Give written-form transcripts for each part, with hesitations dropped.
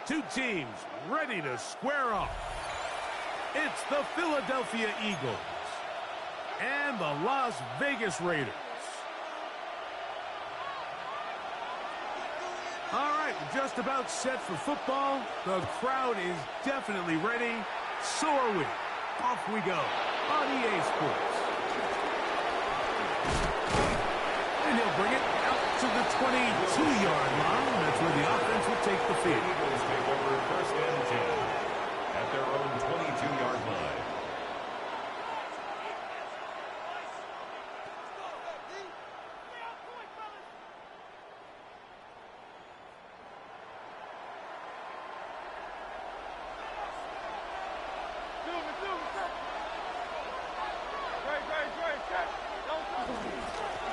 Two teams ready to square off. It's the Philadelphia Eagles and the Las Vegas Raiders. All right, just about set for football. The crowd is definitely ready. So are we. Off we go on EA Sports. And he'll bring it out to the 22-yard line. That's where the offense will take the field. Eagles take over first and 10 at their own 22-yard line.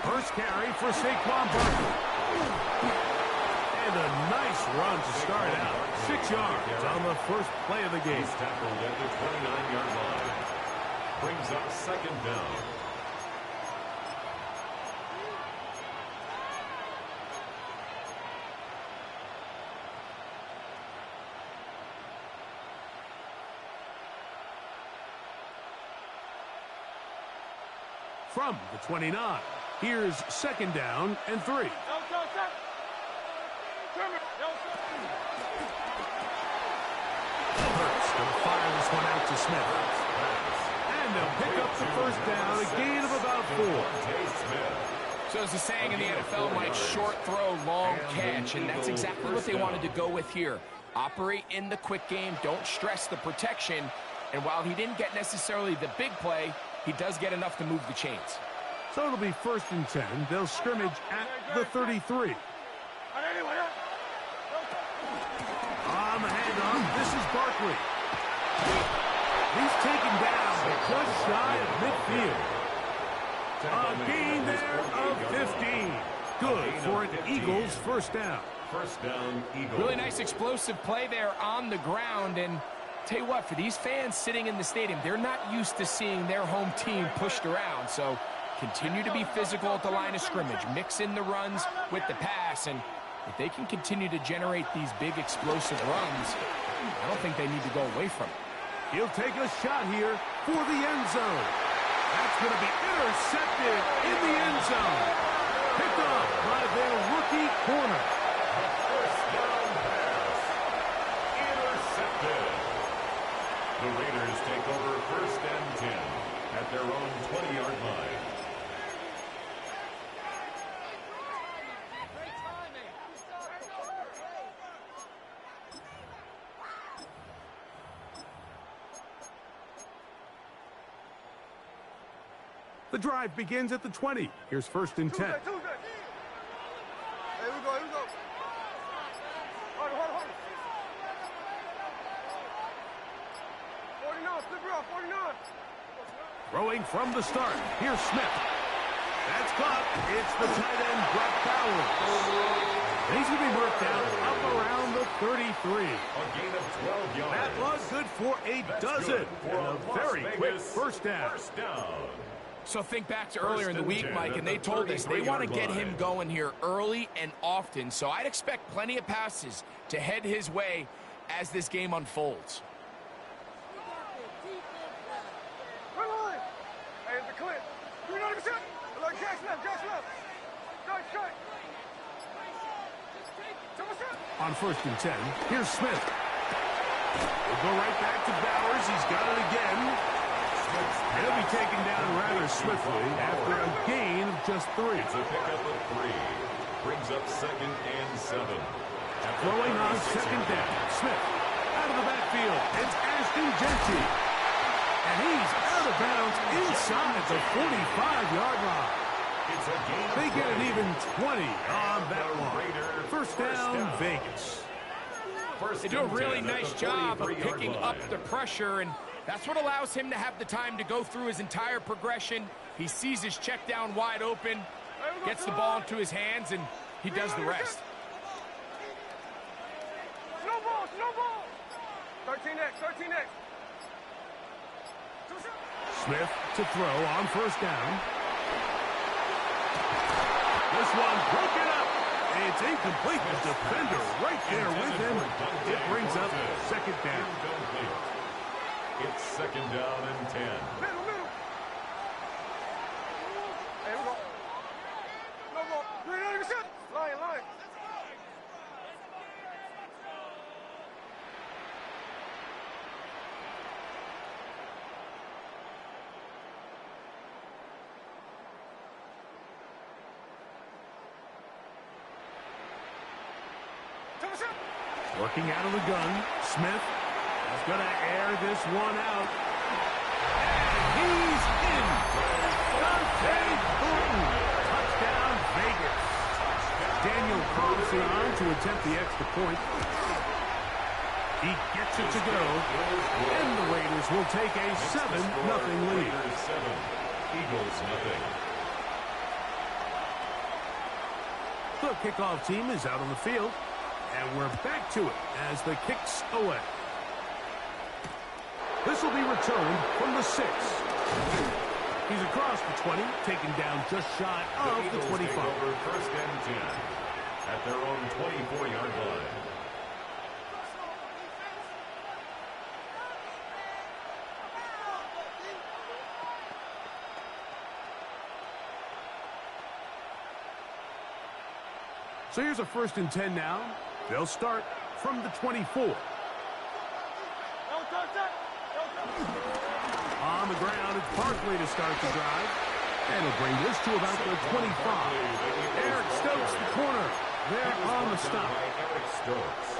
First carry for Saquon Barkley. And a nice run to start out. 6 yards on the first play of the game. He's tackled at the 29-yard line. Brings up second down. From the 29. Here's second down and 3. Hurts going to fire this one out to Smith. And they'll pick up the first down, a gain of about 4. So as the saying in the NFL, Mike, short throw, long catch, and that's exactly what they wanted to go with here. Operate in the quick game, don't stress the protection, and while he didn't get necessarily the big play, he does get enough to move the chains. So it'll be first and 10. They'll scrimmage at the 33. On the handoff, this is Barkley. He's taken down just shy of midfield. A gain there of 15. Good for an Eagles first down. First down, Eagles. Really nice explosive play there on the ground, and tell you what, for these fans sitting in the stadium, they're not used to seeing their home team pushed around, so continue to be physical at the line of scrimmage. Mix in the runs with the pass, and if they can continue to generate these big explosive runs, I don't think they need to go away from it. He'll take a shot here for the end zone. That's going to be intercepted in the end zone. Picked up by their rookie corner. First down pass. Intercepted. The Raiders take over first and 10 at their own 20-yard line. The drive begins at the 20. Here's first and 10. Here we go, here we go. Hold it. 49, flip it off, 49. Throwing from the start. Here's Smith. That's caught. It's the tight end, Brock Bowers. And he's going to be worked out up around the 33. A gain of 12 yards. That was good for a dozen. And a very quick first down. First down. So think back to earlier in the week, Mike, and they told us they want to get him going here early and often. So I'd expect plenty of passes to head his way as this game unfolds. Run line. Hey, it's the clip. 300%. Like cash left. Strike. On first and 10, here's Smith. We'll go right back to Bowers. He's got it again. He'll be taken down rather swiftly after a gain of just 3. It's a pickup of 3. Brings up second and 7. Throwing on second down. Smith out of the backfield. It's Ashton Jeanty. And he's out of bounds inside the 45-yard line. It's a gain of They get 3. an even 20 on that one. First down, Vegas. They do a really nice job of picking up the pressure, and that's what allows him to have the time to go through his entire progression. He sees his check down wide open, gets the ball into his hands, and he does the rest. Snowball. 13X. Smith to throw on first down. This one broken up. It's incomplete. The defender right there with him. It brings up second down. It's second down and 10. Middle, middle. Hey, we go. No more. You ain't even shit. Lying, lying. Working out of the gun, Smith is going to air this one out. And he's in. Dante Thornton. Touchdown, Vegas. Daniel Thompson on to attempt the extra point. He gets it to go. And the Raiders will take a 7-0 lead. Eagles nothing. The kickoff team is out on the field. And we're back to it as the kick's away. This will be returned from the 6. He's across the 20, taken down just shy of the 25. Over first and 10 at their own 24-yard line. So here's a 1st and 10 now. They'll start from the 24. On the ground, it's Barkley to start the drive. And he'll bring this to about the 25. Eric Stokes, the corner. There on the stop.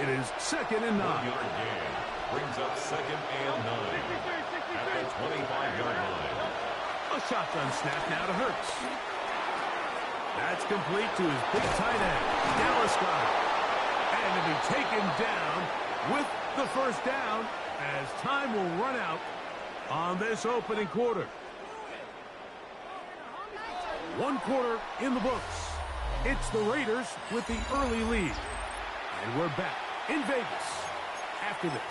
It is 2nd and 9. Brings up 2nd and 9 at the 25-yard line. A shotgun snap now to Hurts. That's complete to his big tight end, Dallas Goedert. And to be taken down with the 1st down as time will run out on this opening quarter. 1 quarter in the books. It's the Raiders with the early lead. And we're back in Vegas after this.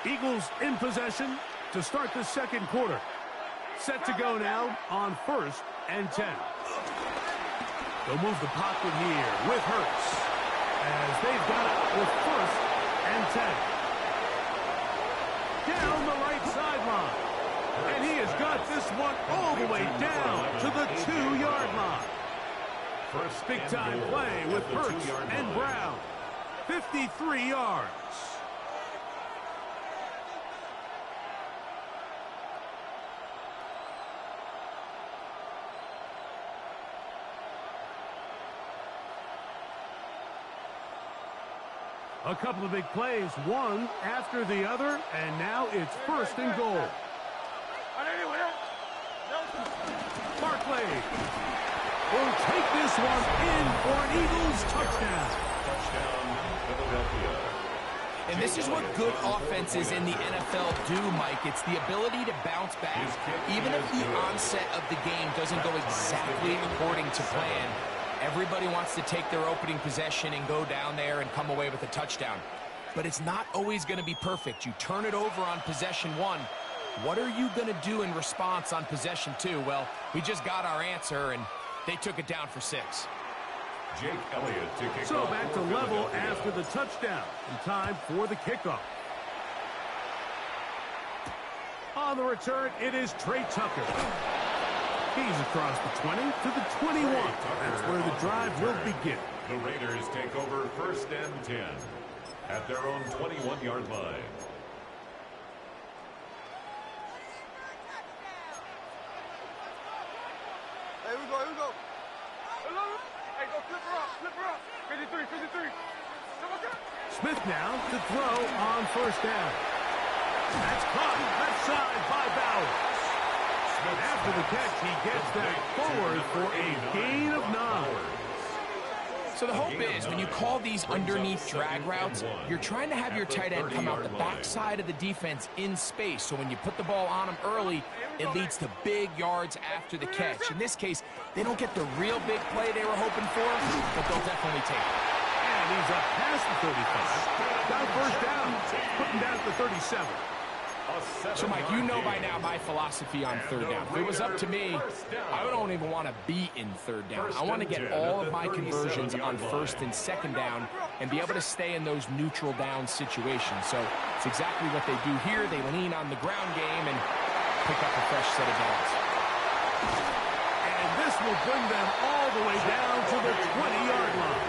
Eagles in possession to start the 2nd quarter. Set to go now on 1st and 10. They'll move the pocket here with Hurts as they've got it with 1st and 10. Down the right sideline. And he has got this one all the way down to the 2-yard line. Big-time play with Hurts and Brown. 53 yards. A couple of big plays, one after the other, and now it's 1st and goal. Barkley will take this one in for an Eagles touchdown. Touchdown, Philadelphia. And this is what good offenses in the NFL do, Mike. It's the ability to bounce back. Even if the onset of the game doesn't go exactly according to plan, everybody wants to take their opening possession and go down there and come away with a touchdown. But it's not always going to be perfect. You turn it over on possession 1. What are you going to do in response on possession 2? Well, we just got our answer, and they took it down for 6. Jake Elliott to kick so off back to level after the touchdown. And time for the kickoff. On the return, it is Trey Tucker. He's across the 20 to the 21. That's where the drive will begin. The Raiders take over 1st and 10 at their own 21-yard line. Hey, we go, here we go. Hey, go flip her up. 53, 53. Smith now to throw on 1st down. That's caught left side by Bowers. After the catch, he gets that forward for a gain of 9. So the hope is when you call these underneath drag routes, you're trying to have your tight end come out the backside of the defense in space. So when you put the ball on him early, it leads to big yards after the catch. In this case, they don't get the real big play they were hoping for, but they'll definitely take it. And he's up past the 35. Got a 1st down. Putting down at the 37. So, Mike, you know by now my philosophy on third down. If it was up to me, I don't even want to be in third down. I want to get all of my conversions on first and second down and be able to stay in those neutral down situations. So it's exactly what they do here. They lean on the ground game and pick up a fresh set of downs. And this will bring them all the way down to the 20-yard line.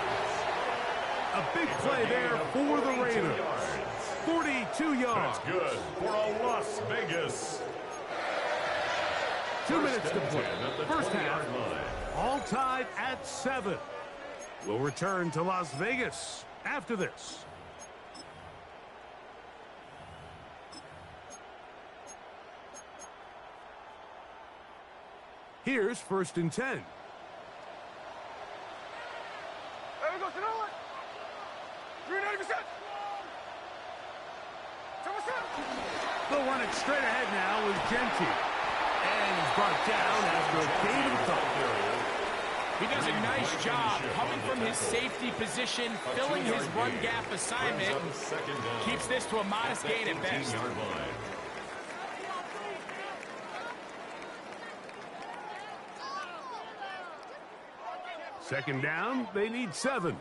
A big play there for the Raiders. 42 yards. That's good for a Las Vegas. 2 minutes to play. First half, all tied at 7. We'll return to Las Vegas after this. Here's 1st and 10. There we go, Tanoa. 390%. They'll run it straight ahead now with Genty. And he's brought down after a gain of a couple. He does a nice job coming from his safety position, filling his run gap assignment, keeps this to a modest gain at best. Second down, they need 7.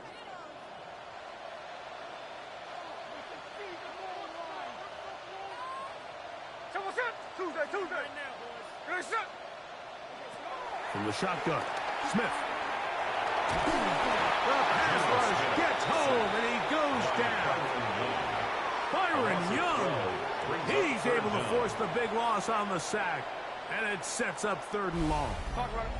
Tuesday. Good shot. From the shotgun, Smith. The pass rush gets home, and he goes down. Byron Young. He's able to force the big loss on the sack, and it sets up 3rd and long. Talk about it.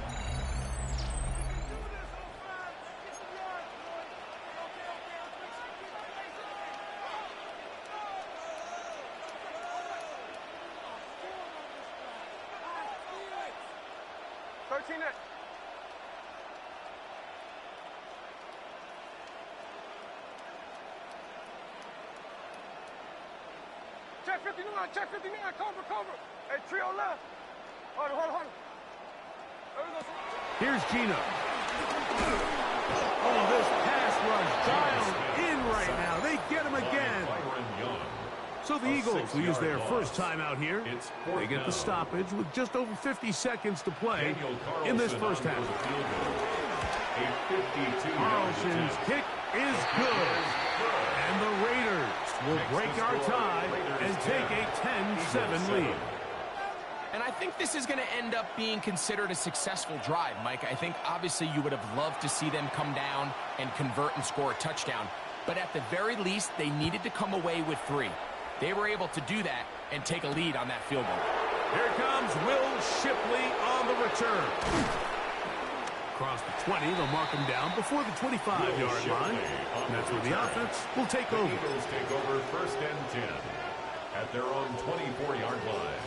Check 59, cover. Hey, trio left. Hold on. There we go. Here's Gino. Oh, this pass rush dialed in right now. They get him again. So the Eagles will use their first time out here. They get the stoppage with just over 50 seconds to play in this first half. Carlson's kick is good. And the Raiders will break our tie and take a 10-7 lead. And I think this is going to end up being considered a successful drive, Mike. I think obviously you would have loved to see them come down and convert and score a touchdown. But at the very least, they needed to come away with 3. They were able to do that and take a lead on that field goal. Here comes Will Shipley on the return. Across the 20, they'll mark him down before the 25-yard line. And that's where the offense will take over. The Eagles take over 1st and 10 at their own 24-yard line.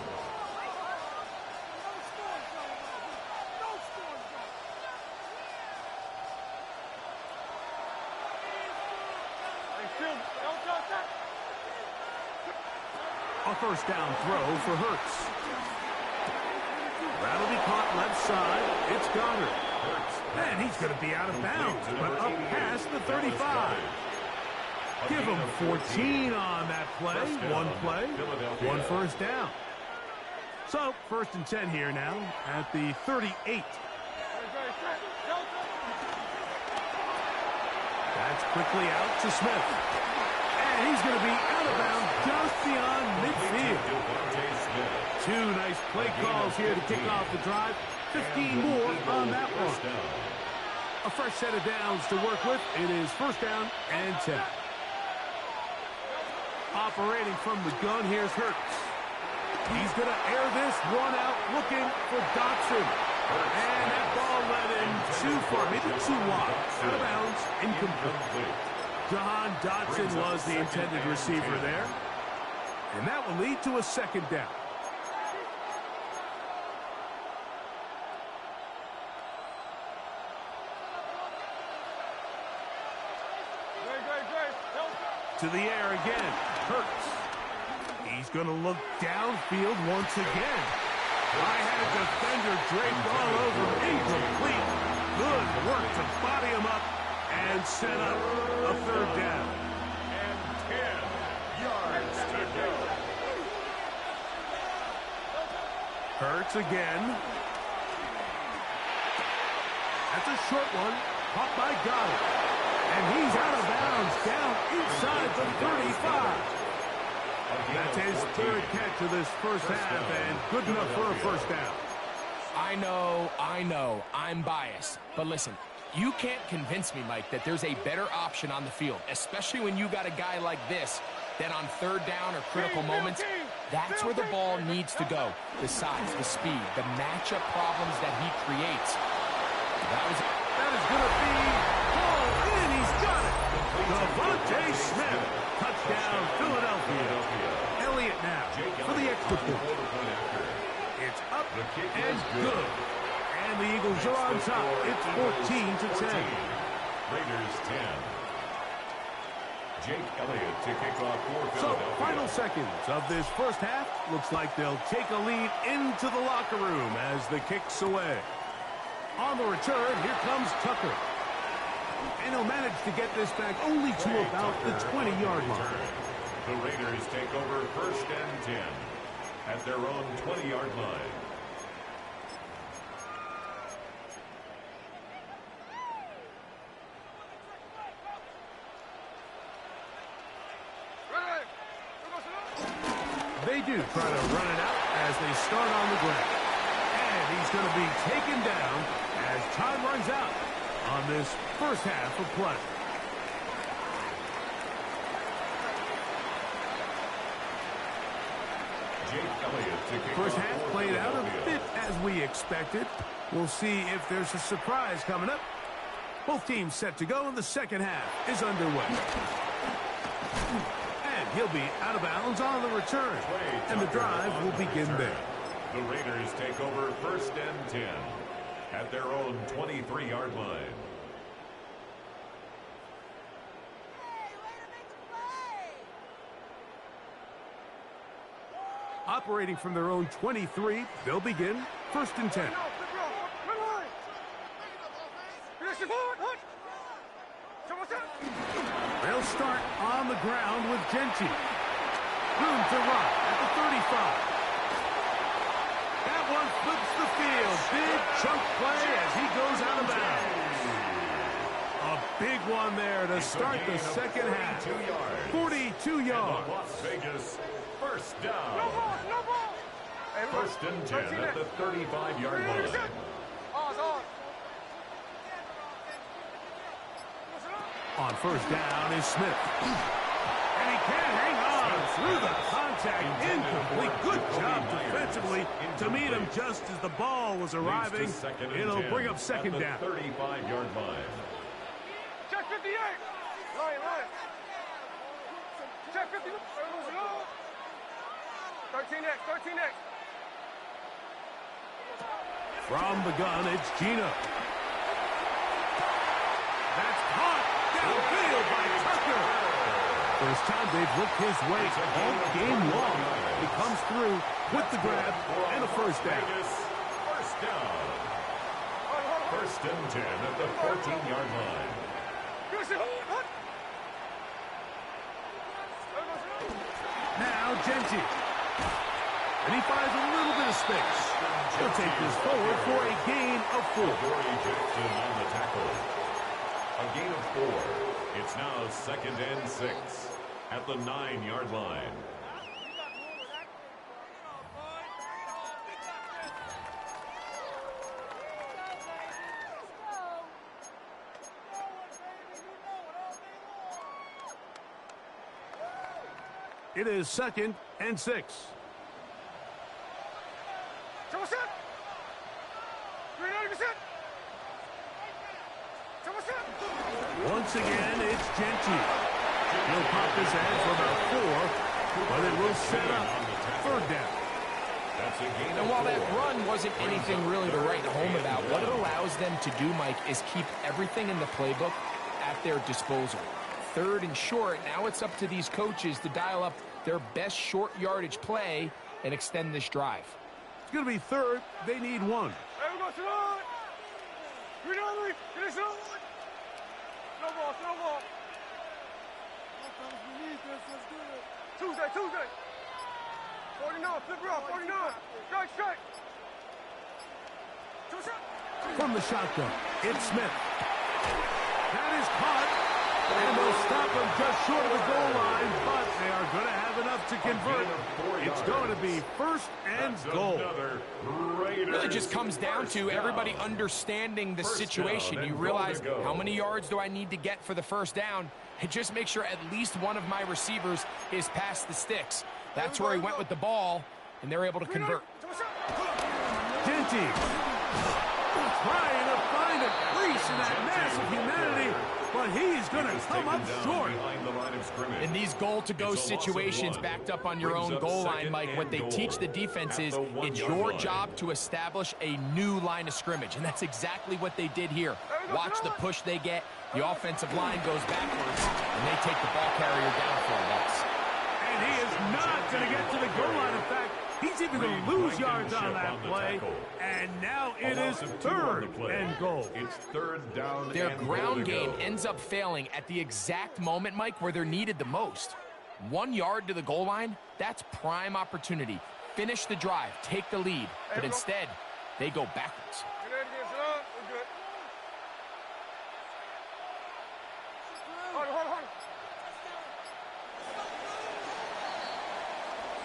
A first down throw for Hurts. That'll be caught left side. It's Goddard. And he's going to be out of bounds, but up past the 35. Give him 14 on that play. One play, 1 first down. So, 1st and 10 here now at the 38. That's quickly out to Smith. And he's going to be out of bounds just beyond midfield. 2 nice play calls here to kick off the drive. 15 more on that one. A fresh set of downs to work with. It is 1st down and 10. Operating from the gun, here's Hurts. He's going to air this one out, looking for Dotson. And that ball led in too far, maybe too wide. Out of bounds, incomplete. Jahan Dotson was the intended receiver there. And that will lead to a 2nd down. To the air again. Hurts. He's going to look downfield once again. I had a defender draped all over him. Incomplete. Good work to body him up and set up a 3rd down. And 10 yards to go. starts again. That's a short one. Caught by Goddard. And he's out of bounds down inside the 35. That's his third catch of this first half, and good enough for a first down. I know, I'm biased. But listen, you can't convince me, Mike, that there's a better option on the field, especially when you got a guy like this that on third down or critical moments, that's where the ball needs to go. The size, the speed, the matchup problems that he creates. That is going to be pulled in. He's got it. Devontae Smith. Touchdown, Philadelphia. Elliott now for the extra point. It's up and good. And the Eagles are on top. It's 14-10. Raiders 10. Jake Elliott to kick off for So, Philadelphia. final seconds of this first half. Looks like they'll take a lead into the locker room as the kick's away. On the return, here comes Tucker. And he'll manage to get this back only to about the 20-yard line. The Raiders take over first and 10 at their own 20-yard line. They do try to run it out as they start on the ground. And he's going to be taken down as time runs out on this first half of play. Jake Elliott to kick First off half for played out a Philadelphia. bit as we expected. We'll see if there's a surprise coming up. Both teams set to go, and the second half is underway. And he'll be out of bounds on the return. And the drive will begin there. The Raiders take over first and 10 at their own 23-yard line. Operating from their own 23, they'll begin first and 10. They'll start on the ground with Genty. Room to run at the 35. That one flips the field. Big chunk play as he goes out of bounds. A big one there to start the second half. 42 yards. Las Vegas first down. First and 10 at the 35-yard line. On first down is Smith. And he can't hang on through the contact. Incomplete. Good job defensively to meet him just as the ball was arriving. It'll bring up second down. 35-yard line. Check 58. Line. Check 50. 13X. From the gun, it's Gino. That's caught downfield by Tucker. First time they've looked his way all game long. He comes through with the grab and a first down. First down. First and 10 at the 14-yard line. Now Genty. And he finds a little bit of space. He'll take this forward for a gain of 4. Corey Jackson on the tackle. A gain of 4. It's now second and 6 at the 9-yard line. It is second and 6. Once again, it's Genty. He'll pop his head for about 4, but it will set up third down. That's a gain And while that run wasn't anything really to write home about, what it allows them to do, Mike, is keep everything in the playbook at their disposal. Third and short, now it's up to these coaches to dial up their best short yardage play and extend this drive. It's going to be third. They need 1. Tuesday. 49, flip around, 49. Strike. From the shotgun, it's Smith. That is caught. And they'll stop him just short of the goal line, but they are going to have enough to convert. It's going to be first and goal. It really just comes down to everybody understanding the situation. You realize how many yards do I need to get for the first down, and just make sure at least one of my receivers is past the sticks. That's where he went with the ball, and they're able to convert. Genty trying to find a crease in that massive humanity, but he's going to come up short. In these goal-to-go situations backed up on your own goal line, Mike, what they teach the defense is it's your job to establish a new line of scrimmage, and that's exactly what they did here. Watch the push they get. The offensive line goes backwards, and they take the ball carrier down for a loss. And he is not going to get to the goal line. In fact, he's even going to lose yards on that play. And now it is third and goal. It's third down. Their ground game ends up failing at the exact moment, Mike, where they're needed the most. 1 yard to the goal line, that's prime opportunity. Finish the drive, take the lead. But instead, they go backwards.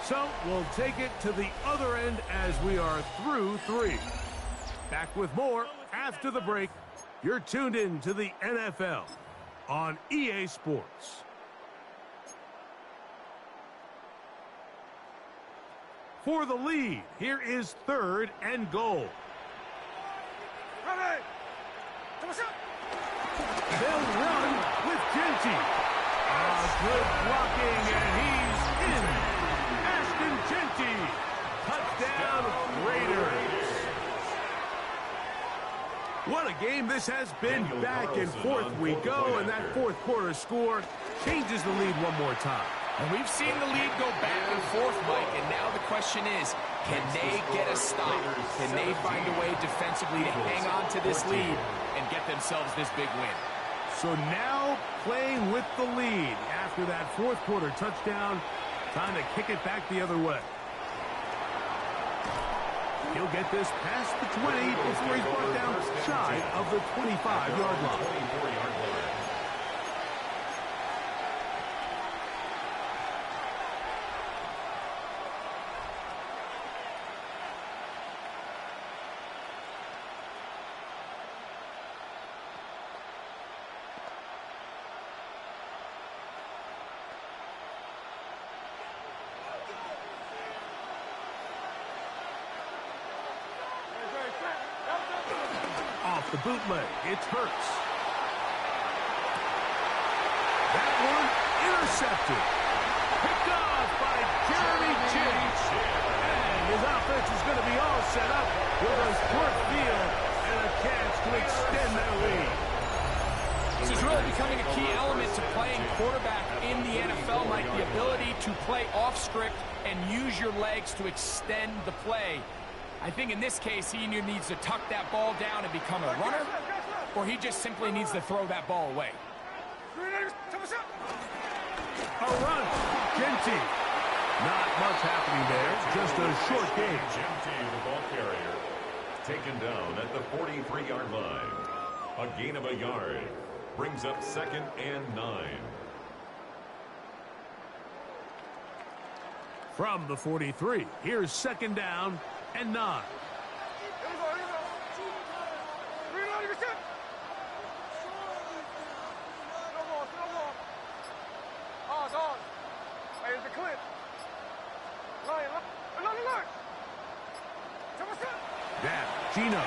So we'll take it to the other end as we are through 3. Back with more after the break. You're tuned in to the NFL on EA Sports. For the lead, here is third and goal. They'll run with Genty. Good blocking, and he's in. Ashton Genty. Touchdown, Raiders. What a game this has been. Back and forth we go, and that fourth quarter score changes the lead one more time. And we've seen the lead go back and forth, Mike, and now the question is, can they get a stop? Can they find a way defensively to hang on to this lead and get themselves this big win? So now playing with the lead after that fourth quarter touchdown, time to kick it back the other way. He'll get this past the 20 before he's brought down shy of the 25-yard line. Off the bootleg, it's Hurts. That one intercepted. Picked off by Jeremy Chinn. And his offense is going to be all set up with a short field and a chance to extend their lead. This is really becoming a key element to playing quarterback in the NFL, Mike. The ability to play off script and use your legs to extend the play. I think in this case, he either needs to tuck that ball down and become a runner, or he just simply needs to throw that ball away. A run. Genty. Not much happening there. Just a short game. Genty, the ball carrier, taken down at the 43-yard line. A gain of a yard brings up 2nd and 9. From the 43, here's 2nd down and 9. Down, Gino.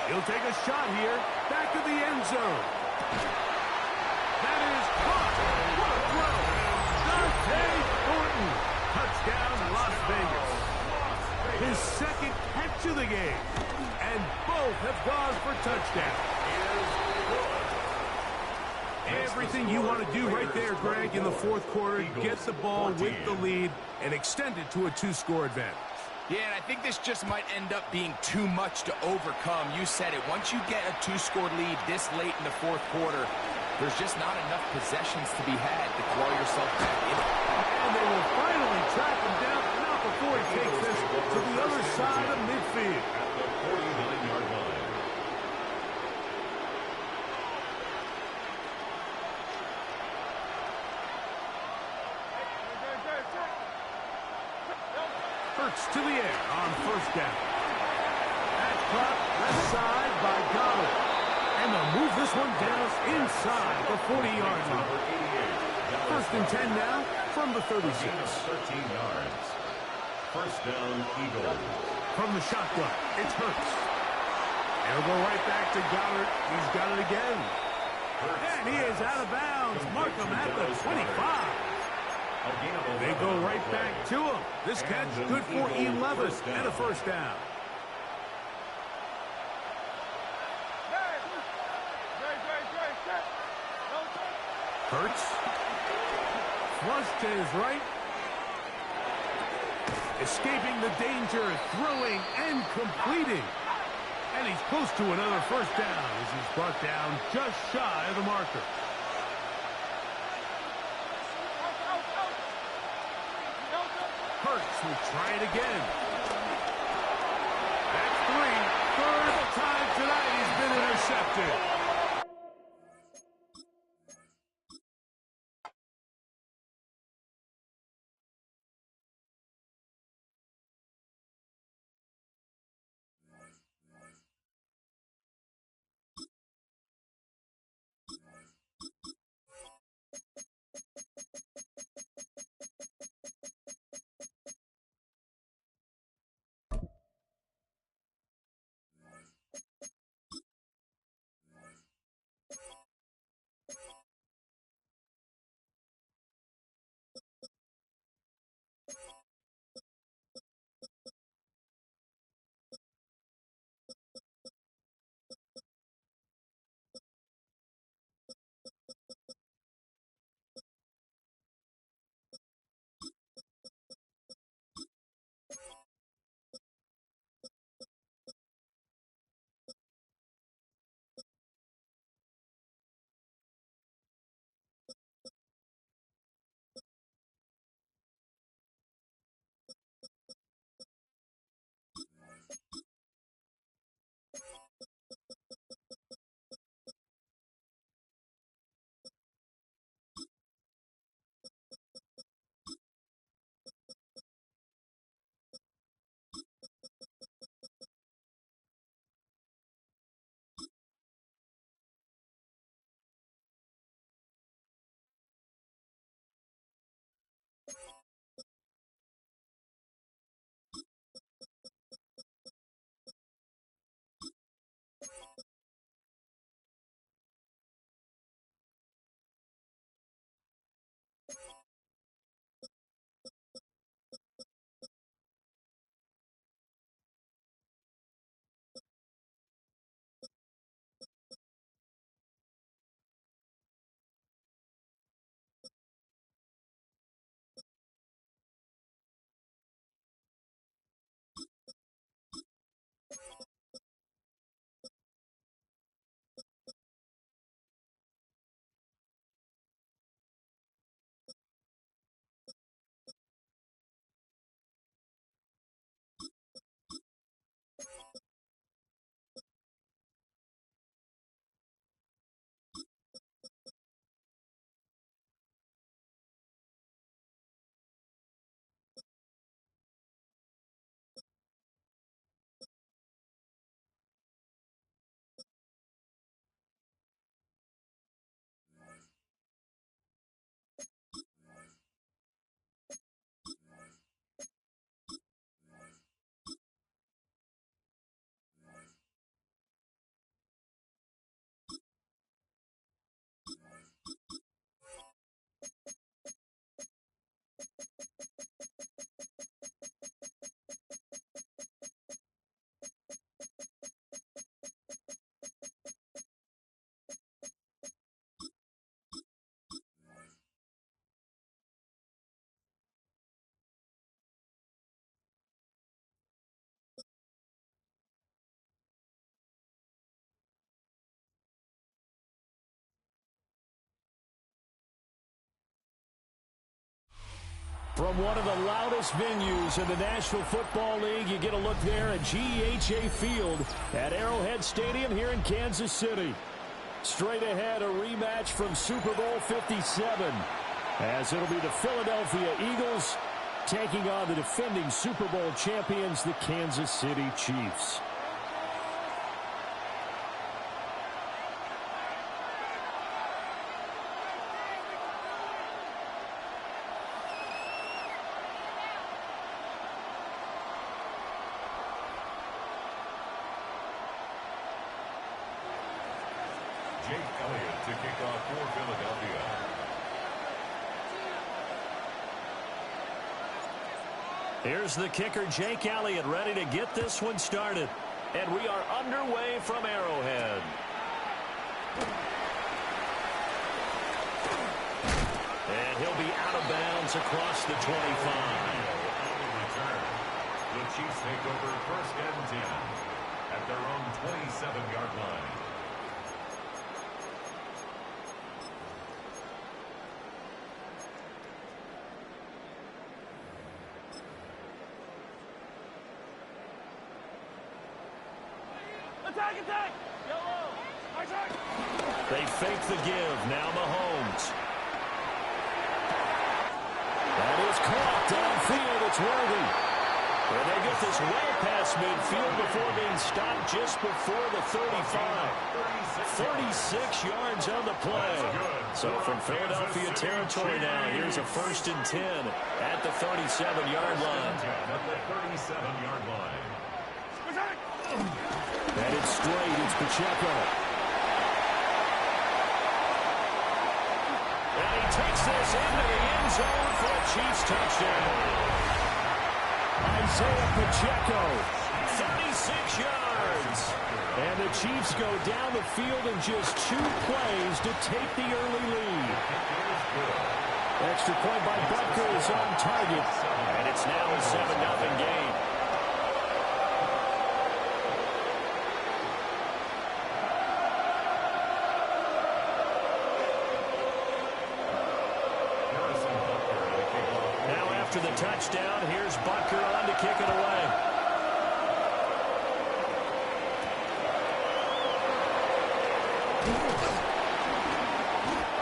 He'll take a shot here. Back to the end zone. That is caught. What a throw. Dante Thornton. Touchdown, Las Vegas. His second catch of the game. And both have gone for touchdowns. Everything you want to do right there, Greg, in the fourth quarter. Get the ball with the lead and extend it to a 2-score advantage. Yeah, and I think this just might end up being too much to overcome. You said it. Once you get a 2-score lead this late in the fourth quarter, there's just not enough possessions to be had to claw yourself back in it. And they will finally track him down, not before he takes this to the other side of midfield. 49-yard line. Hurts to the air on first down. That's caught left side by Goddard. And they'll move this one down inside the 40-yard line. First and 10 now from the 36. 13 yards. First down, Eagles. From the shotgun, it's Hurts. It'll go right back to Goddard. He's got it again. And he is out of bounds. Mark him at the 25. They go right back to him. This catch good for 11 and a first down. Hurts. Flush to his right. Escaping the danger, throwing and completing. And he's close to another first down as he's brought down just shy of the marker. Hurts will try it again. That's 3. Third time tonight he's been intercepted. From one of the loudest venues in the National Football League, you get a look there at GEHA Field at Arrowhead Stadium here in Kansas City. Straight ahead, a rematch from Super Bowl 57, as it'll be the Philadelphia Eagles taking on the defending Super Bowl champions, the Kansas City Chiefs. Jake Elliott to kick off for Philadelphia. Here's the kicker, Jake Elliott, ready to get this one started. And we are underway from Arrowhead. And he'll be out of bounds across the 25. Return. The Chiefs take over first and 10 at their own 27-yard line. Attack! Yellow! Attack! They fake the give. Now Mahomes. That is caught downfield. It's Worthy. And they get this way past midfield before being stopped just before the 35. 36 yards on the play. So from Philadelphia territory now, here's a 1st and 10 at the 37-yard line. At the 37-yard line. Attack! And it's straight. It's Pacheco. And he takes this into the end zone for a Chiefs touchdown. Isaiah Pacheco, 36 yards. And the Chiefs go down the field in just 2 plays to take the early lead. Extra point by Butker is on target. And it's now a 7-0 game. After the touchdown, here's Butker on to kick it away.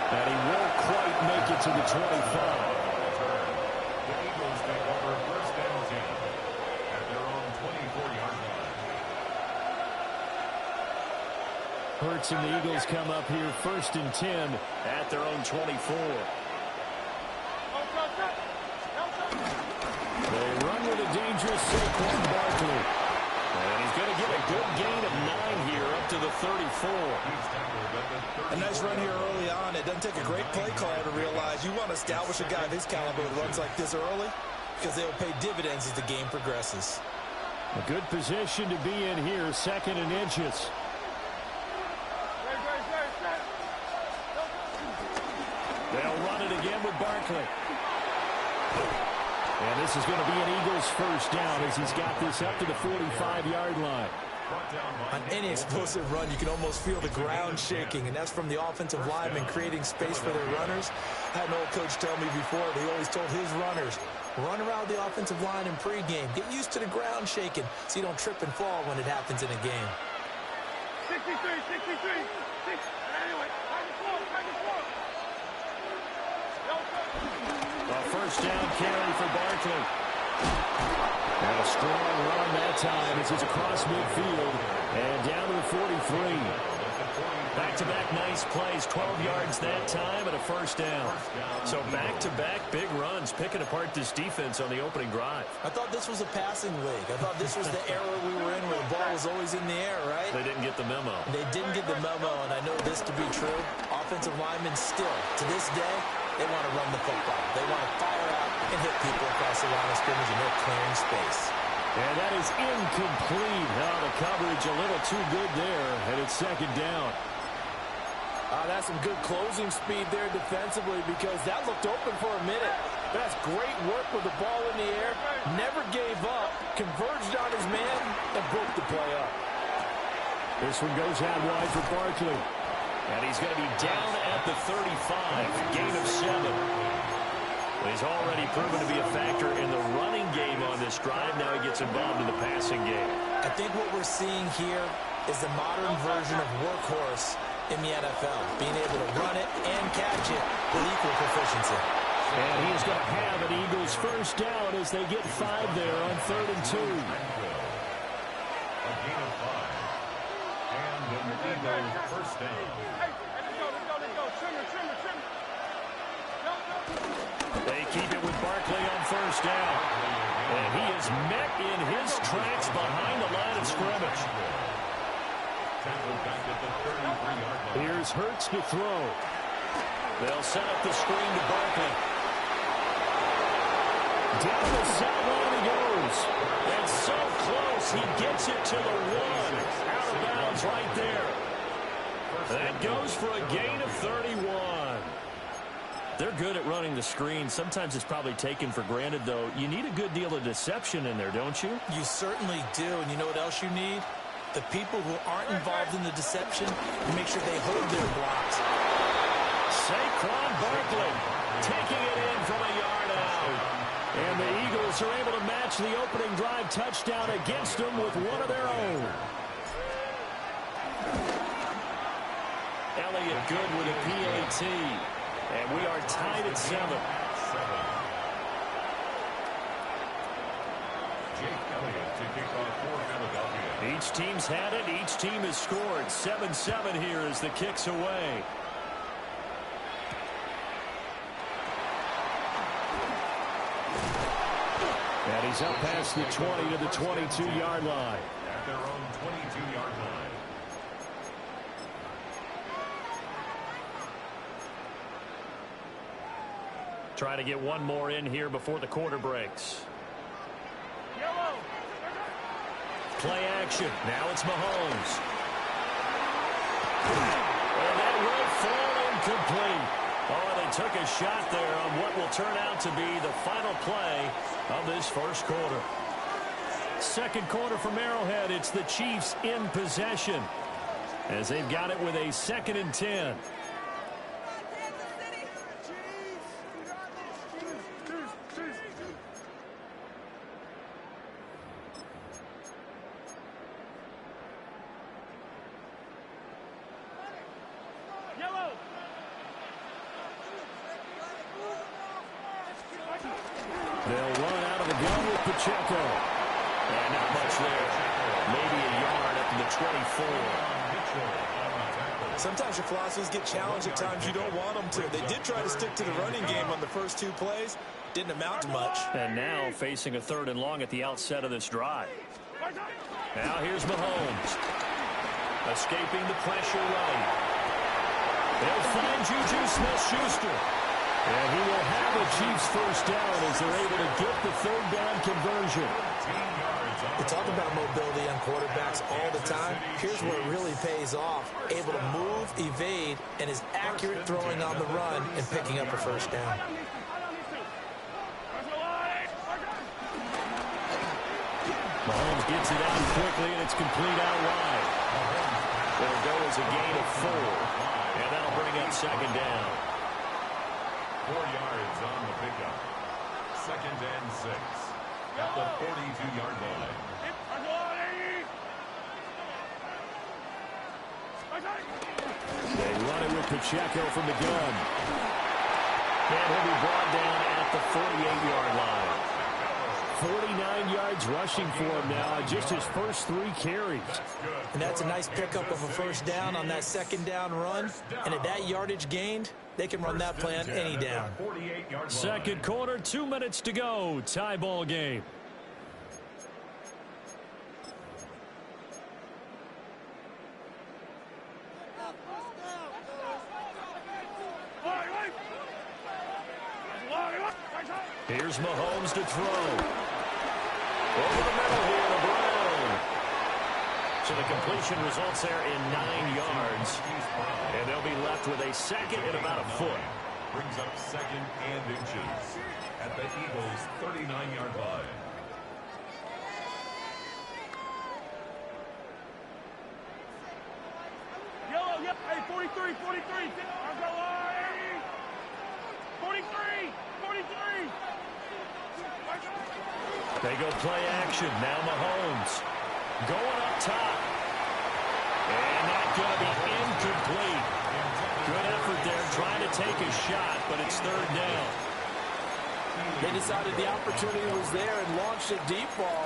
And he won't quite make it to the 25. The Eagles take over first and 10 at their own 24-yard line. Hurts and the Eagles come up here 1st and 10 at their own 24. They run with a dangerous Saquon Barkley. And he's going to get a good gain of 9 here up to the 34. A nice run here early on. It doesn't take a great play caller to realize you want to establish a guy of his caliber who runs like this early because they'll pay dividends as the game progresses. A good position to be in here, 2nd and inches. They'll run it again with Barkley. And this is going to be an Eagles first down as he's got this up to the 45-yard line. On any explosive run, you can almost feel the ground shaking, and that's from the offensive linemen creating space for their runners. I had an old coach tell me before, he always told his runners, run around the offensive line in pregame. Get used to the ground shaking so you don't trip and fall when it happens in a game. 63. Anyway, A first down carry for Barkley. And a strong run that time as it's across midfield and down to the 43. Back-to-back nice plays, 12 yards that time and a first down. So back-to-back big runs, picking apart this defense on the opening drive. I thought this was a passing league. I thought this was the era we were in where the ball was always in the air, right? They didn't get the memo. They didn't get the memo, and I know this to be true. Offensive linemen still, to this day, they want to run the football. They want to fire out and hit people across the line of scrimmage, and they're clearing space. And that is incomplete. Now the coverage a little too good there, and it's 2nd down. That's some good closing speed there defensively because that looked open for a minute. That's great work with the ball in the air. Never gave up, converged on his man, and broke the play up. This one goes out wide for Barkley. And he's going to be down at the 35. Gain of 7. As has already proven to be a factor in the running game on this drive. Now he gets involved in the passing game. I think what we're seeing here is the modern version of workhorse in the NFL, being able to run it and catch it with equal proficiency. And he is going to have an Eagles first down as they get 5 there on 3rd and 2. A gain of 5. And an Eagles first down. Hey, let's go. Trimmer. They keep it with Barkley on first down. And he is met in his tracks behind the line of scrimmage. Tackled back at the 33-yard line. Here's Hurts to throw. They'll set up the screen to Barkley. Down the sideline he goes. And so close, he gets it to the 1. Out of bounds right there. That goes for a gain of 31. They're good at running the screen. Sometimes it's probably taken for granted, though. You need a good deal of deception in there, don't you? You certainly do, and you know what else you need? The people who aren't involved in the deception, you make sure they hold their blocks. Saquon Barkley taking it in from a yard out. And the Eagles are able to match the opening drive touchdown against them with one of their own. Elliott good with a PAT. And we are tied at 7. Jake Elliott to kick off for Philadelphia. Each team's had it. Each team has scored. 7-7 here as the kick's away. And he's up past the 20 to the 22-yard line. At their own 22-yard line. Trying to get one more in here before the quarter breaks. Play action. Now it's Mahomes. And that will fall incomplete. Oh, they took a shot there on what will turn out to be the final play of this first quarter. Second quarter from Arrowhead. It's the Chiefs in possession as they've got it with a 2nd and 10. They'll run out of the gun with Pacheco. And not much there. Maybe a yard up to the 24. Sometimes your philosophies get challenged at times you don't want them to. They did try to stick to the running game on the first 2 plays. Didn't amount to much. And now facing a 3rd and long at the outset of this drive. Now here's Mahomes. Escaping the pressure right. They'll find Juju Smith-Schuster. And he will have a Chiefs first down as they're able to get the 3rd down conversion. We talk about mobility on quarterbacks all the time. Here's where it really pays off. Able to move, evade, and is accurate throwing on the run and picking up a first down. Mahomes gets it out quickly, and it's complete out wide. It'll go as a gain of 4. And that'll bring up 2nd down. 4 yards on the pickup. 2nd and 6. At the 42-yard line. They run it with Pacheco from the gun. And he'll be brought down at the 48-yard line. 49 yards rushing for him now, just his first 3 carries. And that's a nice pickup of a first down on that 2nd down run. And at that yardage gained, they can run that play on any down. Second quarter, 2 minutes to go. Tie ball game. Here's Mahomes to throw. Over the middle here to Brown. So the completion results there in 9 yards. And they'll be left with a 2nd and about a foot. Brings up 2nd and inches at the Eagles' 39-yard line. Yellow, hey, 43. 43. 43. They go play action. Now Mahomes going up top. And that's going to be incomplete. Good effort there trying to take a shot, but it's third down. They decided the opportunity was there and launched a deep ball,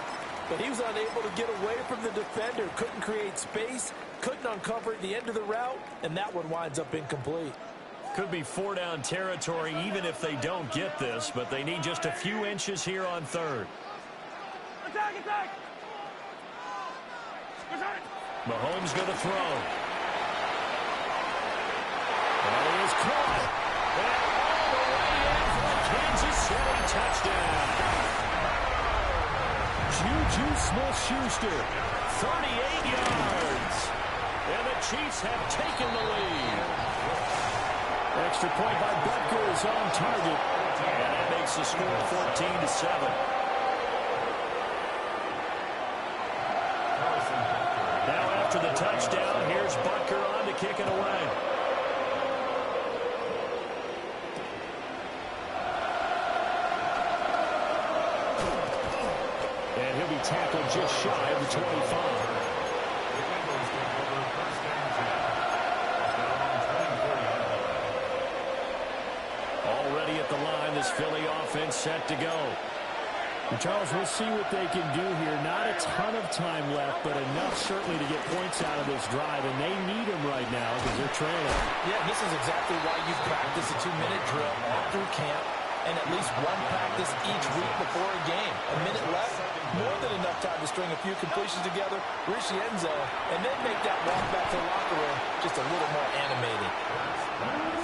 but he was unable to get away from the defender. Couldn't create space, couldn't uncover the end of the route, and that one winds up incomplete. Could be 4-down territory even if they don't get this, but they need just a few inches here on third. Attack, attack! Mahomes going to throw. And he is caught. And all the way in for a Kansas City touchdown. Juju Smith-Schuster, 38 yards. And the Chiefs have taken the lead. Extra point by Butker is on target. And that makes the score 14-7. Now after the touchdown, here's Butker on to kick it away. And he'll be tackled just shy of the 25. Already at the line, this Philly offense set to go. And Charles, we'll see what they can do here. Not a ton of time left, but enough certainly to get points out of this drive, and they need them right now because they're trailing. Yeah, this is exactly why you practice a 2-minute drill all through camp and at least one practice each week before a game. A minute left, more than enough time to string a few completions together, reach the end zone, and then make that walk back to the locker room just a little more animated.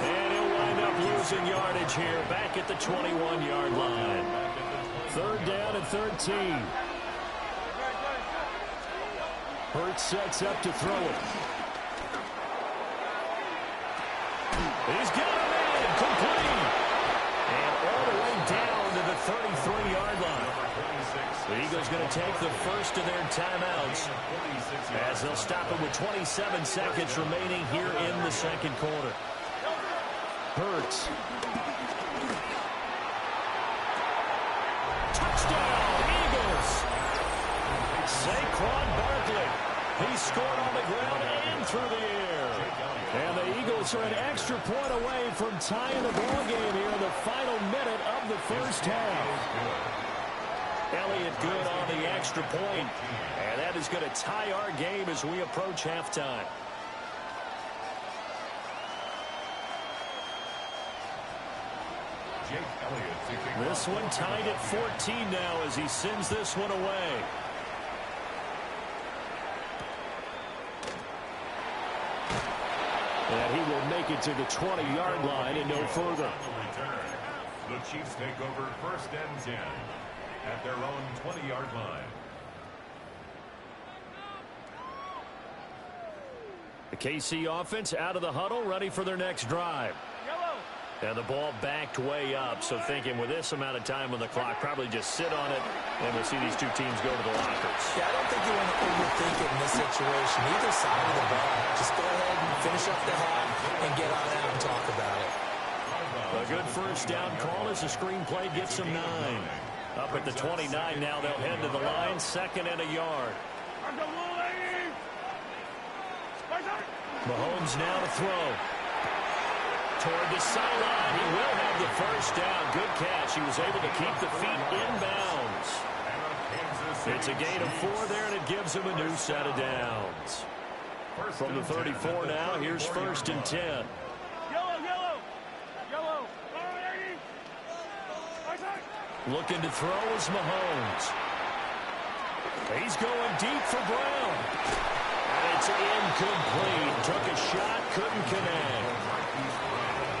And he'll wind up losing yardage here, back at the 21-yard line. Third down and 13. Hurts sets up to throw it. He's got him in, complete. And all the way down to the 33-yard line. The Eagles going to take the first of their timeouts as they'll stop it with 27 seconds remaining here in the second quarter. Hurts. Touchdown, Eagles. Saquon Barkley. He scored on the ground and through the air. And the Eagles are an extra point away from tying the ball game here in the final minute of the first half. Elliott good on the extra point. And that is going to tie our game as we approach halftime. This one tied at 14 now as he sends this one away. And he will make it to the 20-yard line and no further. The Chiefs take over first and 10 at their own 20-yard line. The KC offense out of the huddle, ready for their next drive. And the ball backed way up, so thinking with this amount of time on the clock, probably just sit on it, and we'll see these two teams go to the lockers. Yeah, I don't think you want to overthink it in this situation. Either side of the ball, just go ahead and finish up the half and get on out and talk about it. A good first down call as the screen play gets them 9. Up at the 29 now, they'll head to the line, 2nd and a yard. Mahomes now to throw. Toward the sideline, he will have the first down. Good catch. He was able to keep the feet inbounds. It's a gain of 4 there, and it gives him a new set of downs. From the 34 now, here's 1st and 10. Looking to throw is Mahomes. He's going deep for Brown. And it's incomplete. Took a shot, couldn't connect.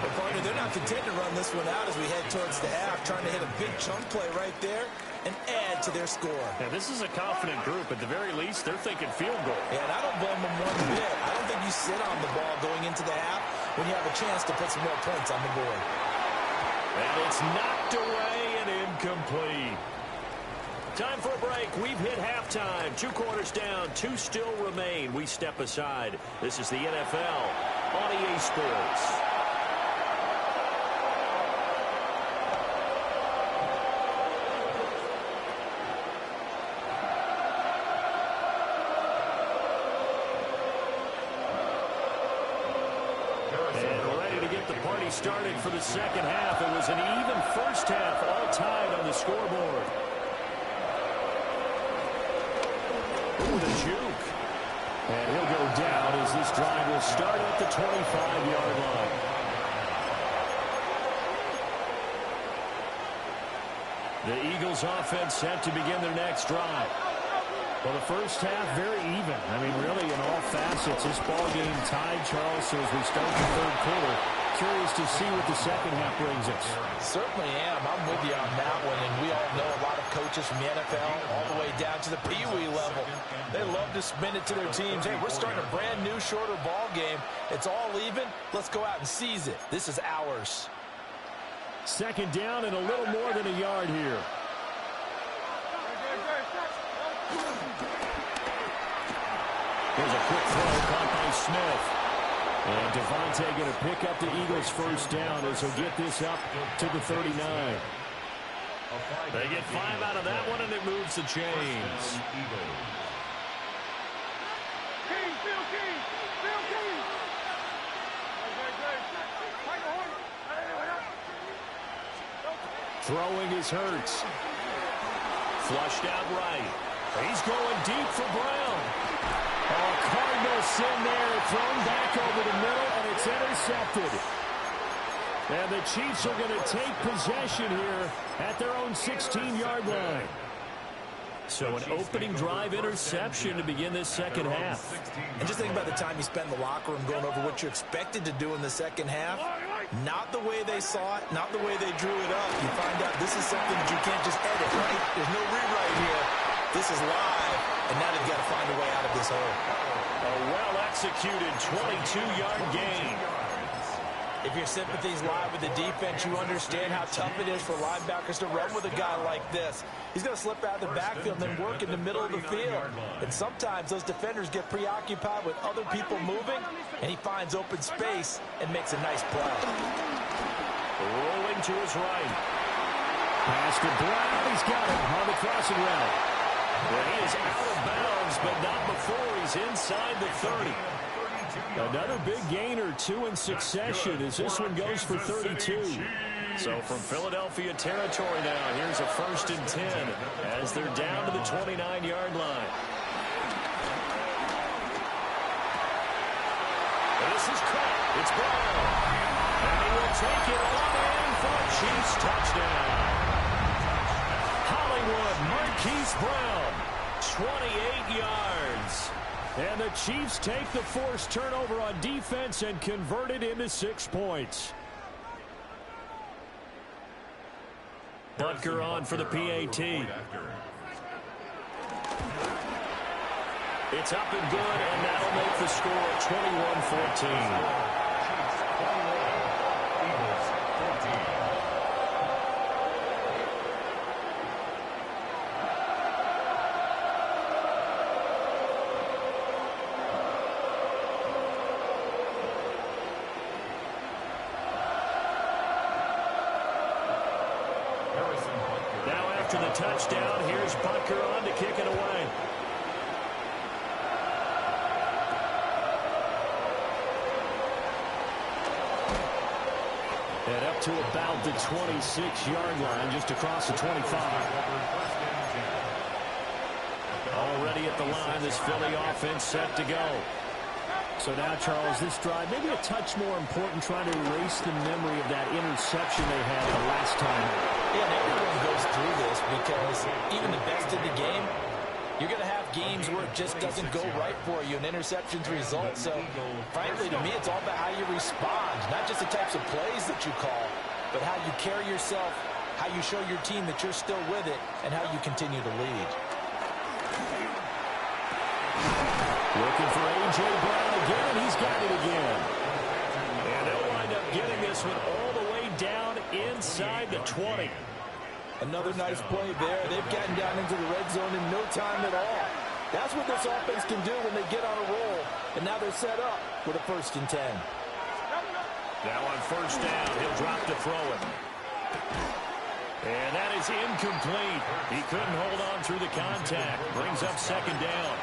But partner, they're not content to run this one out as we head towards the half, trying to hit a big chunk play right there and add to their score. Now, this is a confident group. At the very least, they're thinking field goal. Yeah, and I don't blame them one bit. I don't think you sit on the ball going into the half when you have a chance to put some more points on the board. And it's knocked away and incomplete. Time for a break. We've hit halftime. 2 quarters down, 2 still remain. We step aside. This is the NFL on EA Sports. we started for the second half. It was an even first half, all tied on the scoreboard. Ooh, the juke. And he'll go down as this drive will start at the 25-yard line. The Eagles offense set to begin their next drive. Well, the first half, very even. I mean, really, in all facets, this ball game tied, Charles. So as we start the third quarter, curious to see what the second half brings us. Certainly am. I'm with you on that one. And we all know a lot of coaches from the NFL all the way down to the Pee Wee level. They love to spin it to their teams. Hey, we're starting a brand new, shorter ball game. It's all even. Let's go out and seize it. This is ours. Second down and a little more than a yard here. Here's a quick throw caught by Smith. And Devontae going to pick up the Eagles' first down as he'll get this up to the 39. They get 5 out of that one, and it moves the chains. Throwing is Hurts. Flushed out right. He's going deep for Brown. Oh, Cardinal sin there. Thrown back over the middle, and it's intercepted. And the Chiefs are going to take possession here at their own 16-yard line. So an opening drive interception to begin this second half. And just think about the time you spent in the locker room going over what you expected to do in the second half. Not the way they saw it, not the way they drew it up. You find out this is something that you can't just edit, right? There's no rewrite here. This is live, and now they've got to find a way out of this hole. A well-executed 22-yard gain. If your sympathies lie with the defense, you understand how tough it is for linebackers to run with a guy like this. He's going to slip out of the backfield and then work in the middle of the field. And sometimes those defenders get preoccupied with other people moving, and he finds open space and makes a nice play. Rolling to his right. Pass to Brown. He's got it on the crossing route. Well, he is out of bounds, but not before he's inside the 30. Another big gain or two in succession as this one goes for 32. So from Philadelphia territory now, here's a 1st and 10 as they're down to the 29-yard line. This is caught. It's Brown. And he will take it on in for a Chiefs touchdown. Hollywood Marquise Brown, 28 yards. And the Chiefs take the forced turnover on defense and convert it into 6 points. Butker on for the PAT. It's up and good, and that'll make the score 21-14. After the touchdown, here's Butker on to kick it away. And up to about the 26-yard line, just across the 25. Already at the line, this Philly offense set to go. So now, Charles, this drive, maybe a touch more important, trying to erase the memory of that interception they had the last time. Yeah, and everyone goes through this because even the best in the game, you're going to have games where it just doesn't go right for you, and interceptions result. So, frankly, to me, it's all about how you respond, not just the types of plays that you call, but how you carry yourself, how you show your team that you're still with it, and how you continue to lead. Looking for A.J. Brown again, and he's got it again. And they'll wind up getting this one all the way down inside the 20. Another nice play there. They've gotten down into the red zone in no time at all. That's what this offense can do when they get on a roll. And now they're set up with a 1st and 10. Now on 1st down, he'll drop to throw it. And that is incomplete. He couldn't hold on through the contact. Brings up 2nd down.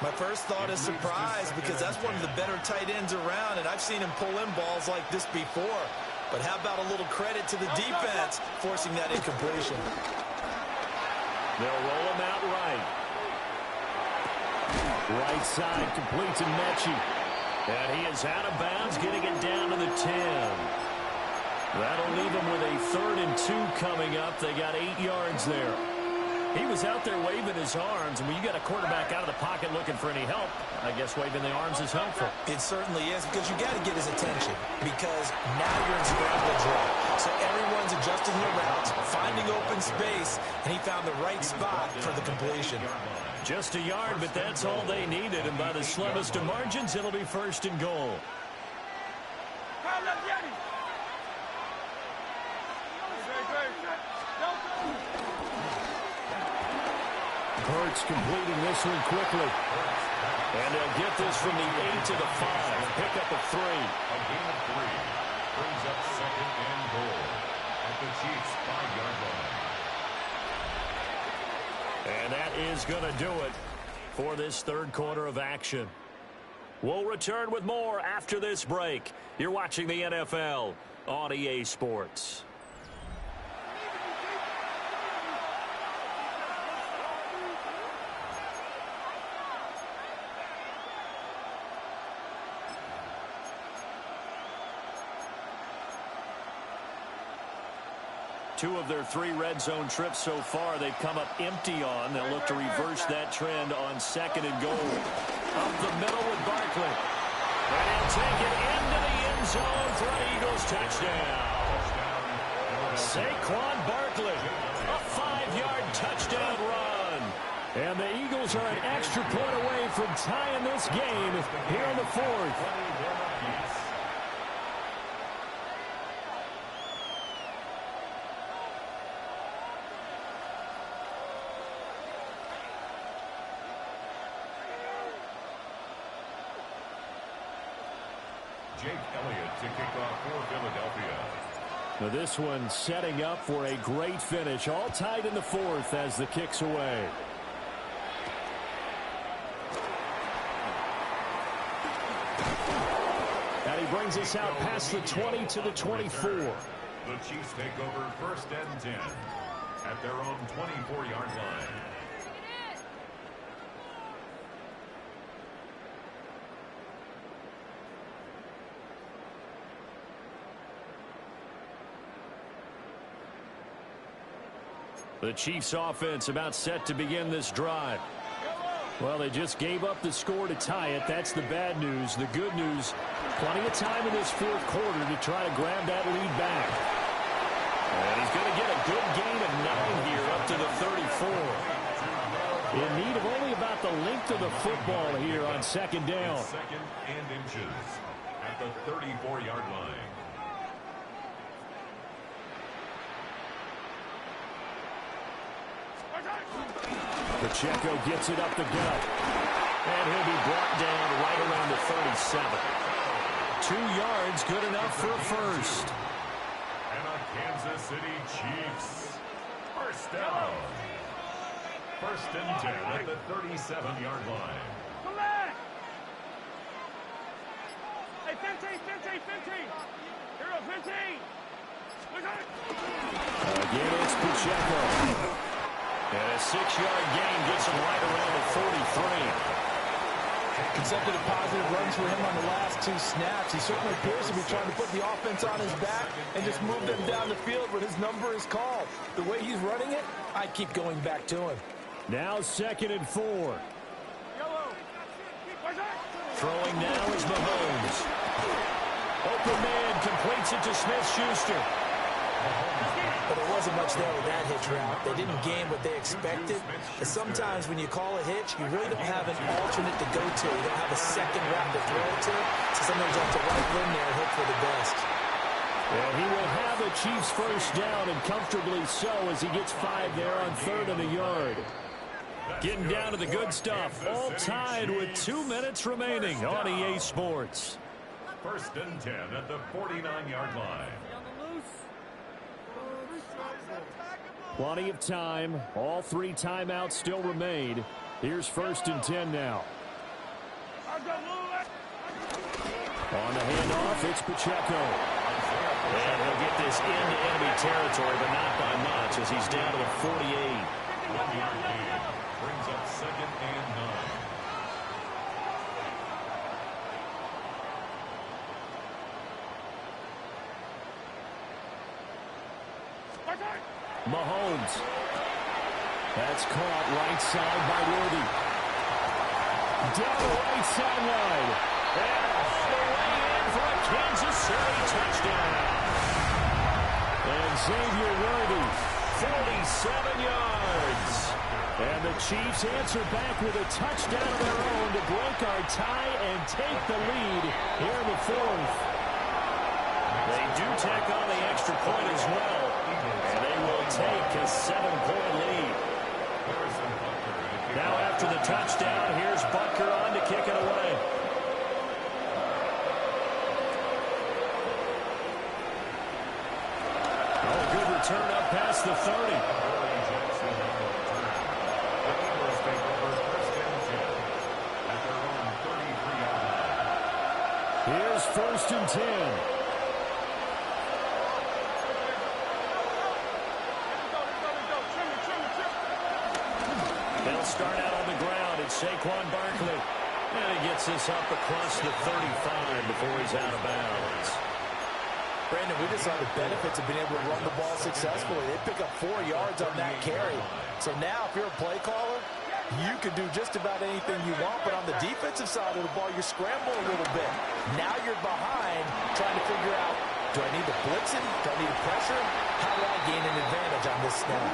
My first thought is surprise because that's one of the better tight ends around, and I've seen him pull in balls like this before. But how about a little credit to the defense forcing that incompletion? They'll roll him out right. Right side complete to Mechie. And he is out of bounds, getting it down to the 10. That'll leave him with a 3rd and 2 coming up. They got 8 yards there. He was out there waving his arms, and when you got a quarterback out of the pocket looking for any help, I guess waving the arms is helpful. It certainly is, because you got to get his attention, because now you're in scramble drill. So everyone's adjusting their routes, finding open space, and he found the right spot for the completion. Just a yard, but that's all they needed, and by the slimmest of margins, it'll be 1st and goal. Hurts completing this one quickly. And they'll get this from the 8 to the 5. Pick up a 3. A gain of 3 brings up 2nd and goal at the Chiefs' 5-yard line. And that is going to do it for this 3rd quarter of action. We'll return with more after this break. You're watching the NFL on EA Sports. Two of their 3 red zone trips so far, they've come up empty on. They'll look to reverse that trend on 2nd and goal. Up the middle with Barkley. And he'll take it into the end zone for an Eagles touchdown. Saquon Barkley, a 5-yard touchdown run. And the Eagles are an extra point away from tying this game here in the 4th. Jake Elliott to kick off for Philadelphia. Now this one setting up for a great finish. All tied in the 4th as the kick's away. And he brings us out past the 20 to the 24. The Chiefs take over 1st and 10 at their own 24-yard line. The Chiefs offense about set to begin this drive. Well, they just gave up the score to tie it. That's the bad news. The good news, plenty of time in this 4th quarter to try to grab that lead back. And he's going to get a good gain of 9 here up to the 34. In need of only about the length of the football here on 2nd down. 2nd and inches at the 34-yard line. Pacheco gets it up the gut. And he'll be brought down right around the 37. 2 yards, good enough for a 1st. And a Kansas City Chiefs 1st down. 1st and 10 at the 37-yard line. Come back! Hey, 15! Here, 15! Again, it's Pacheco. And a 6-yard gain gets him right around the 43. Consecutive positive runs for him on the last 2 snaps. He certainly appears to be trying to put the offense on his back and just move them down the field when his number is called. The way he's running it, I keep going back to him. Now 2nd and 4. Throwing now is Mahomes. Open man completes it to Smith-Schuster. But there wasn't much there with that hitch route. They didn't gain what they expected. And sometimes when you call a hitch, you really don't have an alternate to go to. You don't have a second route to throw it to. So sometimes you have to right in there and hope for the best. And he will have the Chiefs 1st down, and comfortably so, as he gets 5 there on 3rd and a yard. Getting down to the good stuff. All tied with 2 minutes remaining on EA Sports. 1st and 10 at the 49-yard line. Plenty of time. All 3 timeouts still remain. Here's 1st and 10 now. On the handoff, it's Pacheco. And he'll get this into enemy territory, but not by much as he's down to the 48. 1-yard gain brings up 2nd and 9. Mahomes. That's caught right side by Worthy. Down the right sideline. And all the way in for a Kansas City touchdown. And Xavier Worthy, 47 yards. And the Chiefs answer back with a touchdown of their own to break our tie and take the lead here in the 4th. They do tack on the extra point as well. And they will take a 7-point lead. Now after the touchdown, here's Butker on to kick it away. Oh, good return up past the 30. Here's 1st and 10. They'll start out on the ground. It's Saquon Barkley. And he gets this up across the 35 before he's out of bounds. Brandon, we just saw the benefits of being able to run the ball successfully. They pick up 4 yards on that carry. So now if you're a play caller, you can do just about anything you want. But on the defensive side of the ball, you're scrambling a little bit. Now you're behind trying to figure out, do I need to blitz him? Do I need to pressure him? How do I gain an advantage on this snap?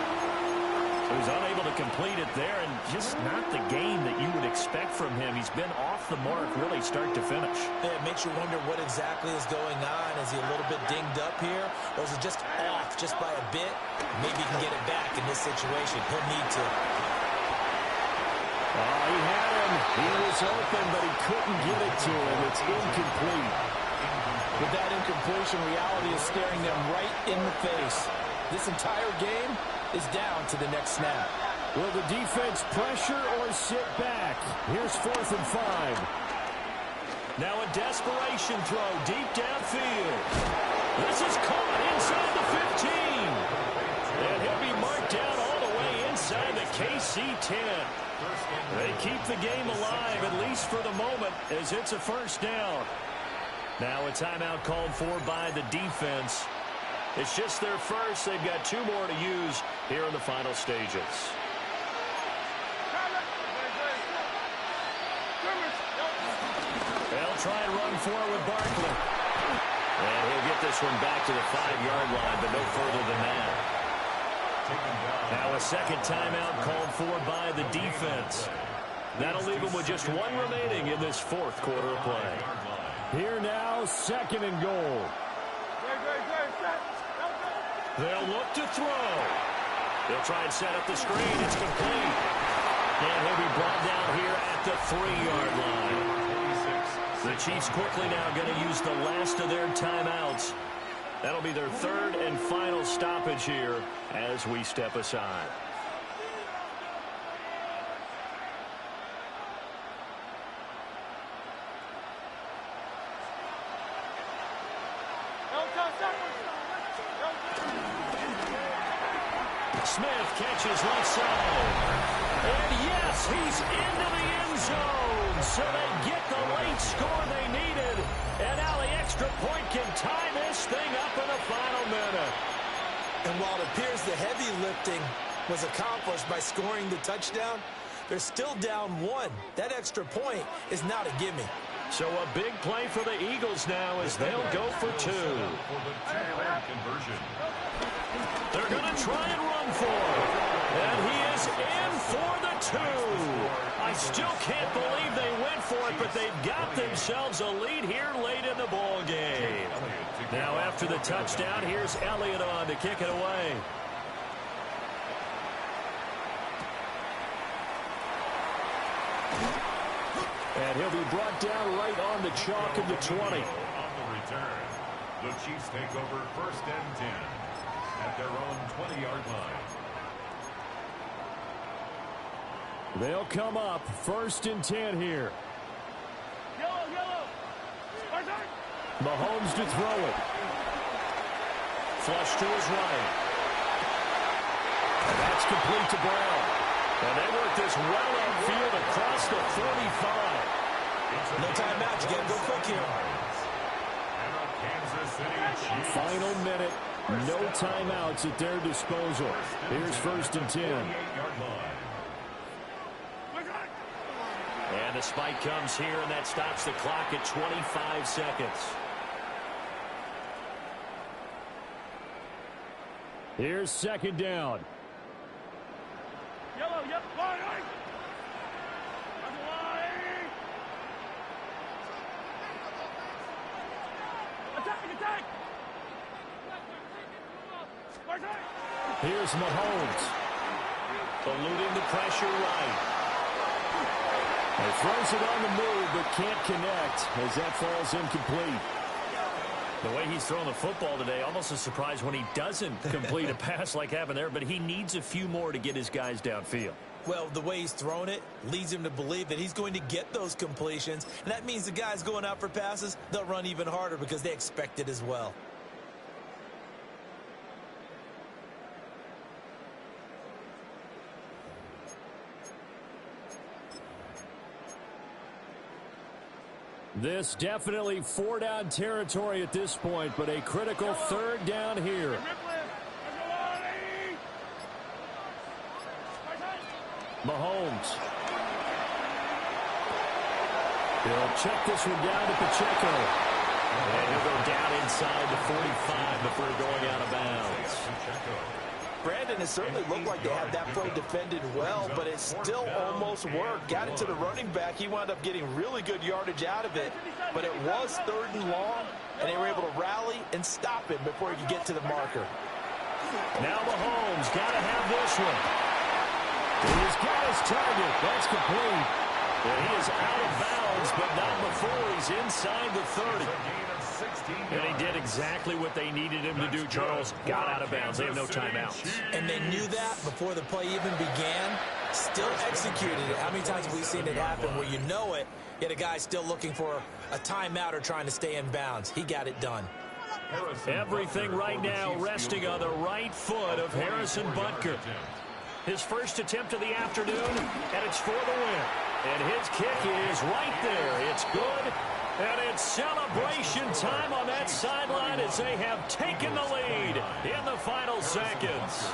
He was unable to complete it there, and just not the game that you would expect from him. He's been off the mark really start to finish. Yeah, it makes you wonder what exactly is going on. Is he a little bit dinged up here, or is it just off just by a bit? Maybe he can get it back in this situation. He'll need to. He had him. He was open, but he couldn't get it to him. It's incomplete. With that incompletion, reality is staring them right in the face. This entire game is down to the next snap. Will the defense pressure or sit back? Here's 4th and 5. Now a desperation throw deep downfield. This is caught inside the 15. And he'll be marked down all the way inside the KC 10. They keep the game alive, at least for the moment, as it's a 1st down. Now a timeout called for by the defense. It's just their first. They've got 2 more to use here in the final stages. They'll try and run forward with Barkley. And he'll get this one back to the 5-yard line, but no further than that. Now a 2nd timeout called for by the defense. That'll leave them with just 1 remaining in this 4th quarter of play. Here now, 2nd and goal. They'll look to throw. They'll try and set up the screen. It's complete. And he'll be brought down here at the 3-yard line. The Chiefs quickly now going to use the last of their timeouts. That'll be their 3rd and final stoppage here as we step aside. Smith catches left side. And yes, he's into the end zone. So they get the late score they needed. And now the extra point can tie this thing up in the final minute. And while it appears the heavy lifting was accomplished by scoring the touchdown, they're still down 1. That extra point is not a gimme. So a big play for the Eagles now as they'll go for 2. They're going to try and run for it. And he is in for the 2. I still can't believe they went for it, but they've got themselves a lead here late in the ball game. Now after the touchdown, here's Elliott on to kick it away. And he'll be brought down right on the chalk of the 20. On the return, the Chiefs take over 1st and 10 at their own 20-yard line. They'll come up 1st and 10 here. Mahomes to throw it. Flush to his right. And that's complete to Brown. And they work this well upfield across the 45. No timeout. You got to go quick here. Final minute. No timeouts at their disposal. Here's 1st and 10. And the spike comes here, and that stops the clock at 25 seconds. Here's 2nd down. Yellow, yep, line. Attack! Here's Mahomes. Eluding the pressure right. He throws it on the move, but can't connect as that falls incomplete. The way he's throwing the football today, almost a surprise when he doesn't complete a pass like happened there, but he needs a few more to get his guys downfield. Well, the way he's thrown it leads him to believe that he's going to get those completions. And that means the guys going out for passes, they'll run even harder because they expect it as well. This definitely 4-down territory at this point, but a critical 3rd down here. Mahomes. He'll check this one down to Pacheco. And he'll go down inside the 45 before going out of bounds. Brandon, it certainly looked like they had that play defended well, but it still almost worked. Got it to the running back. He wound up getting really good yardage out of it, but it was 3rd and long, and they were able to rally and stop him before he could get to the marker. Now Mahomes got to have this one. He's got his target. That's complete. And he is out of bounds, but not before he's inside the 30. And he did exactly what they needed him to do, Charles. Got out of bounds. They have no timeouts. And they knew that before the play even began. Still executed it. How many times have we seen it happen where you know it, yet a guy's still looking for a timeout or trying to stay in bounds? He got it done. Everything right now resting on the right foot of Harrison Butker. His first attempt of the afternoon, and it's for the win. And his kick is right there. It's good. And it's celebration time on that sideline as they have taken the lead in the final seconds.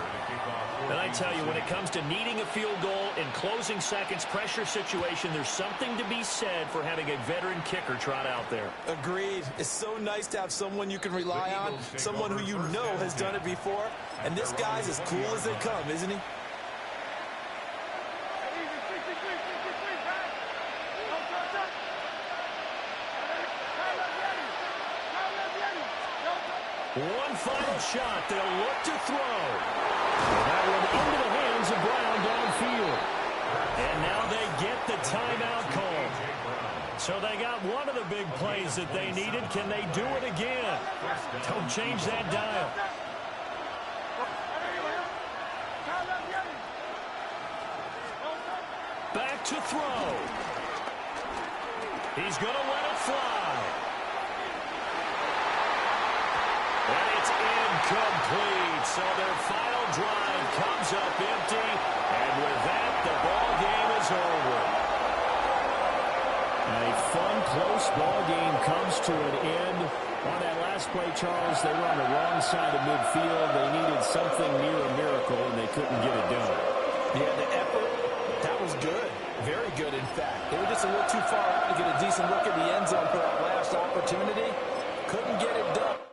And I tell you, when it comes to needing a field goal in closing seconds, pressure situation, there's something to be said for having a veteran kicker trot out there. Agreed. It's so nice to have someone you can rely on, someone who you know has done it before. And this guy's as cool as they come, isn't he? One final shot. They'll look to throw. And that one into the hands of Brown downfield. And now they get the timeout call. So they got one of the big plays that they needed. Can they do it again? Don't change that dial. Back to throw. He's going to let it fly. And it's incomplete. So their final drive comes up empty. And with that, the ball game is over. A fun, close ball game comes to an end. On that last play, Charles, they were on the wrong side of midfield. They needed something near a miracle, and they couldn't get it done. Yeah, the effort, that was good. Very good, in fact. They were just a little too far out to get a decent look at the end zone for that last opportunity. Couldn't get it done.